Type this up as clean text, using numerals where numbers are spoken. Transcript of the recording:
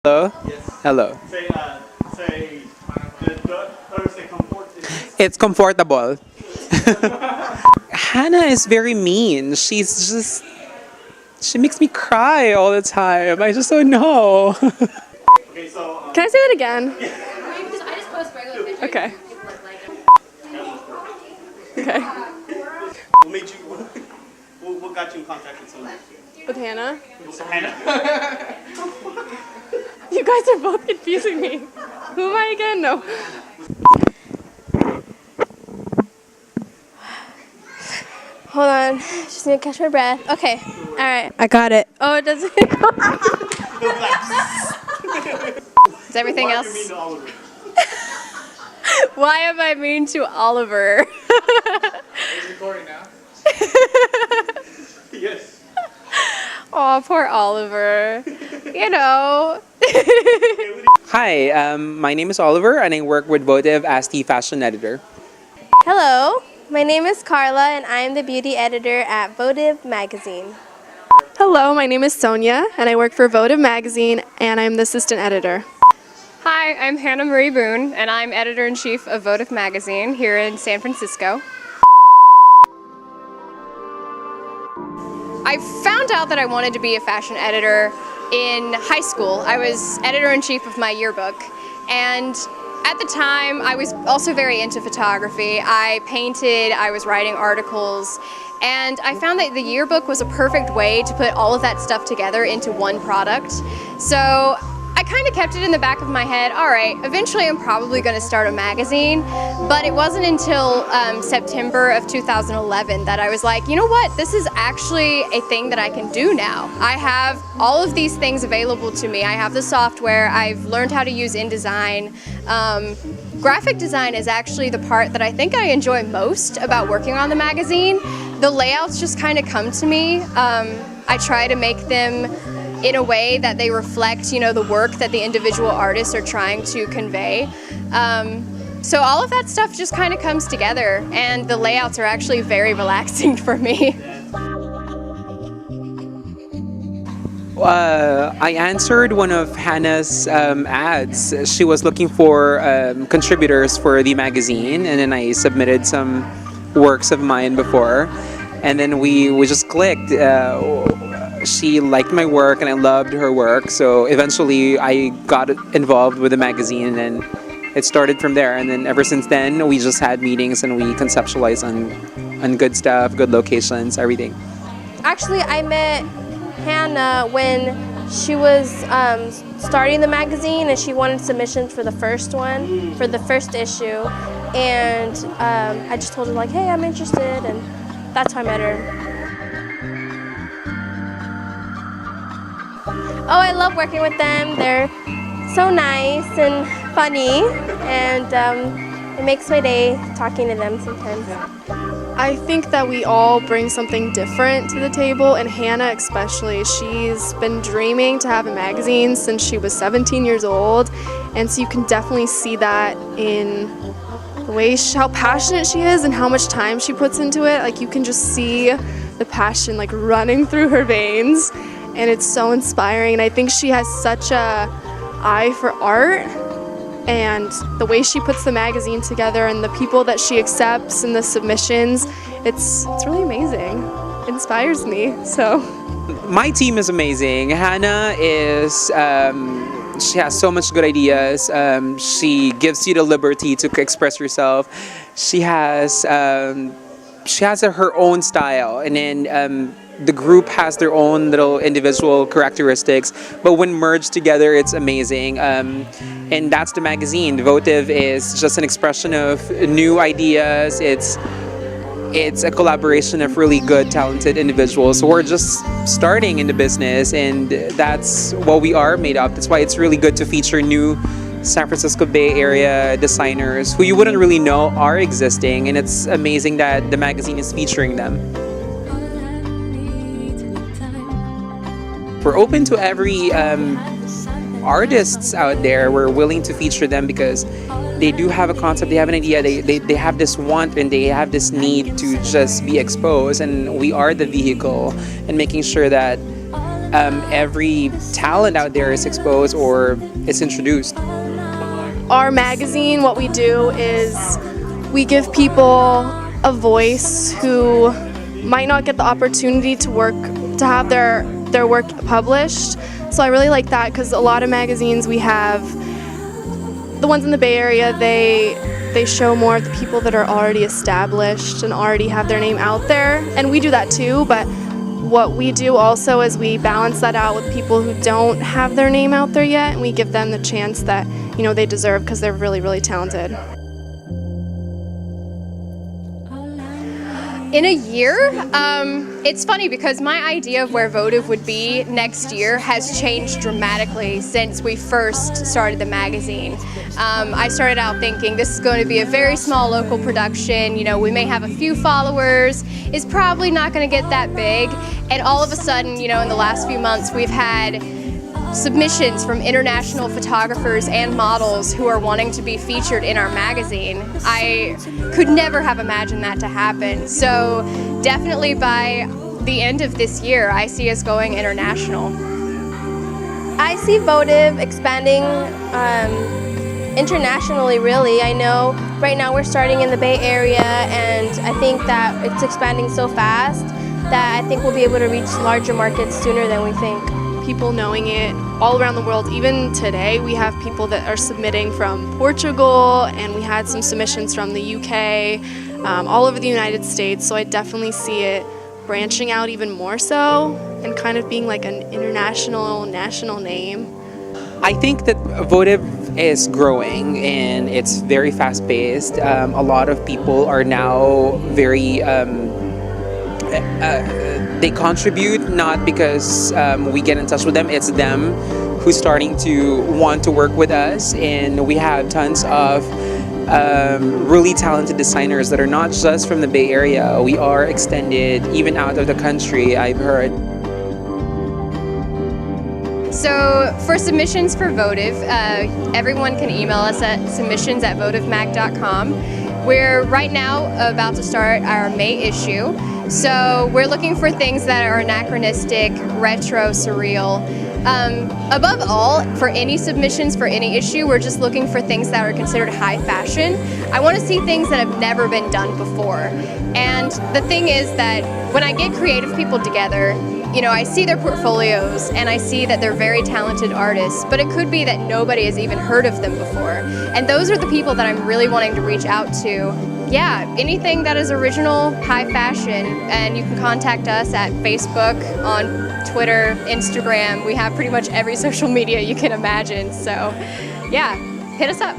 Hello? Yes. Hello. Say, or say comfort. It's comfortable. Hannah is very mean. She makes me cry all the time. I just don't know. Okay, so. Can I say that again? Okay. Okay. What made you? What got you in contact with Sonia? With Hannah? Hannah. You guys are both confusing me. Who am I again? No. Hold on. Just need to catch my breath. Okay. All right. I got it. Oh, it doesn't go. Is everything else? Why are you mean to Oliver? Why am I mean to Oliver? Is recording now? Yes. Oh, poor Oliver. You know. Hi, my name is Oliver and I work with Votive as the fashion editor. Hello, my name is Karla and I am the beauty editor at Votive magazine. Hello, my name is Sonia, and I work for Votive magazine, and I'm the assistant editor. Hi, I'm Hannah Marie Boone, and I'm editor-in-chief of Votive magazine here in San Francisco. I found out that I wanted to be a fashion editor in high school. I was editor-in-chief of my yearbook, and at the time I was also very into photography. I painted, I was writing articles, and I found that the yearbook was a perfect way to put all of that stuff together into one product. So I kind of kept it in the back of my head, all right, eventually I'm probably going to start a magazine, but it wasn't until September of 2011 that I was like, you know what, this is actually a thing that I can do now. I have all of these things available to me. I have the software, I've learned how to use InDesign. Graphic design is actually the part that I think I enjoy most about working on the magazine. The layouts just kind of come to me. I try to make them in a way that they reflect, you know, the work that the individual artists are trying to convey. So all of that stuff just kind of comes together, and the layouts are actually very relaxing for me. I answered one of Hannah's ads. She was looking for contributors for the magazine, and then I submitted some works of mine before, and then we just clicked. She liked my work and I loved her work, so eventually I got involved with the magazine and it started from there. And then ever since then we just had meetings and we conceptualized on good stuff, good locations, everything. Actually, I met Hannah when she was starting the magazine and she wanted submissions for the first one, for the first issue. And I just told her like, hey, I'm interested, and that's how I met her. Oh, I love working with them. They're so nice and funny, and it makes my day talking to them sometimes. I think that we all bring something different to the table, and Hannah especially. She's been dreaming to have a magazine since she was 17 years old, and so you can definitely see that in the way how passionate she is and how much time she puts into it. Like, you can just see the passion like running through her veins, and it's so inspiring. And I think she has such a eye for art, and the way she puts the magazine together and the people that she accepts and the submissions, it's really amazing. It inspires me. So My team is amazing. Hannah is she has so much good ideas. She gives you the liberty to express yourself. She has her own style, and then the group has their own little individual characteristics, but when merged together, it's amazing. And that's the magazine. Votive is just an expression of new ideas. It's a collaboration of really good, talented individuals. So we're just starting in the business, and that's what we are made of. That's why it's really good to feature new San Francisco Bay Area designers who you wouldn't really know are existing, and it's amazing that the magazine is featuring them. We're open to every artists out there. We're willing to feature them because they do have a concept, they have an idea, they have this want and they have this need to just be exposed, and we are the vehicle in making sure that every talent out there is exposed or is introduced. Our magazine, what we do is we give people a voice who might not get the opportunity to have their work published. So I really like that because a lot of magazines we have, the ones in the Bay Area, they show more of the people that are already established and already have their name out there. And we do that too, but what we do also is we balance that out with people who don't have their name out there yet, and we give them the chance that, you know, they deserve because they're really, really talented. In a year, it's funny because my idea of where Votive would be next year has changed dramatically since we first started the magazine. I started out thinking this is going to be a very small local production, you know, we may have a few followers, it's probably not going to get that big, and all of a sudden, you know, in the last few months we've had submissions from international photographers and models who are wanting to be featured in our magazine. I could never have imagined that to happen. So definitely by the end of this year, I see us going international. I see Votive expanding internationally, really. I know right now we're starting in the Bay Area, and I think that it's expanding so fast that I think we'll be able to reach larger markets sooner than we think. People knowing it all around the world. Even today, we have people that are submitting from Portugal, and we had some submissions from the UK, all over the United States. So I definitely see it branching out even more so and kind of being like an international, national name. I think that Votive is growing and it's very fast-paced. A lot of people are now very they contribute not because we get in touch with them, it's them who's starting to want to work with us, and we have tons of really talented designers that are not just from the Bay Area. We are extended even out of the country, I've heard. So for submissions for Votive, everyone can email us at submissions@votivemag.com. We're right now about to start our May issue. So we're looking for things that are anachronistic, retro, surreal. Above all, for any submissions for any issue, we're just looking for things that are considered high fashion. I want to see things that have never been done before. And the thing is that when I get creative people together, you know, I see their portfolios and I see that they're very talented artists, but it could be that nobody has even heard of them before. And those are the people that I'm really wanting to reach out to. Yeah, anything that is original, high fashion, and you can contact us at Facebook, on Twitter, Instagram. We have pretty much every social media you can imagine. So yeah, hit us up.